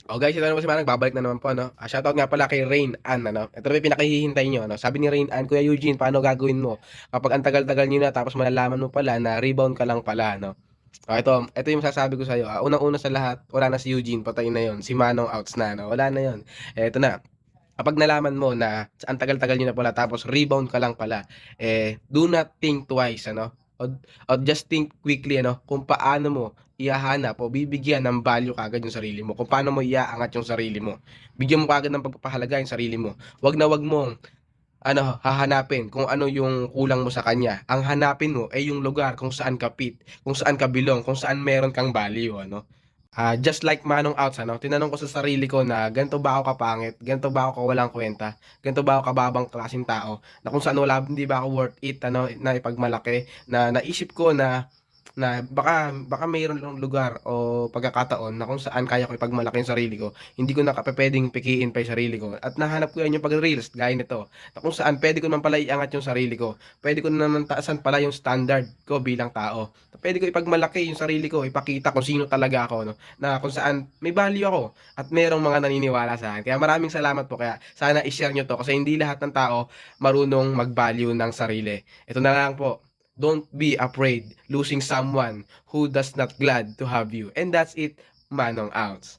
Oh, guys, ito na naman si Manang, babalik na naman po, ano. Shoutout nga pala kay Rain Ann, ano. Ito na yung pinakahihintay niyo, ano. Sabi ni Rain Ann, "Kuya Eugene, paano gagawin mo kapag ang tagal-tagal niyo na tapos malalaman mo pala na rebound ka lang pala, ano?" Ito yung masasabi ko sa'yo, unang-una sa lahat, wala na si Eugene, patay na yon. Si Manong outs na, ano, wala na yon. Eto na, kapag nalaman mo na ang tagal-tagal niyo na pala tapos rebound ka lang pala, do not think twice, ano, o just think quickly, ano, kung paano mo ihahanap o bibigyan ng value kaagad yung sarili mo, kung paano mo iaangat yung sarili mo. Bigyan mo kaagad ng pagpapahalaga yung sarili mo. 'Wag mong ano, hahanapin kung ano yung kulang mo sa kanya. Ang hanapin mo ay yung lugar kung saan ka fit, kung saan ka belong, kung saan meron kang value, ano. Just like Manong Outs, ano, tinanong ko sa sarili ko na ganito ba ako kapangit, ganito ba ako kawalang kuwenta, ganito ba ako kababang klaseng tao, na kung saan hindi ba ako worth it, ano, na ipagmalaki, na naisip ko na baka mayroon lang lugar o pagkakataon na kung saan kaya ko ipagmalaki yung sarili ko, hindi ko na pupuwedeng pikiin pa yung sarili ko at nahanap ko yan yung pagre-reels gaya nito, na kung saan puwede ko naman pala iangat yung sarili ko, puwede ko naman taasan pala yung standard ko bilang tao, puwede ko ipagmalaki yung sarili ko, ipakita kung sino talaga ako, 'no, na kung saan may value ako at merong mga naniniwala sa'kin. Kaya maraming salamat po, kaya sana i-share niyo 'to kasi hindi lahat ng tao marunong mag-value ng sarili. Ito na lang po, don't be afraid losing someone who does not glad to have you. And that's it, Manong outs.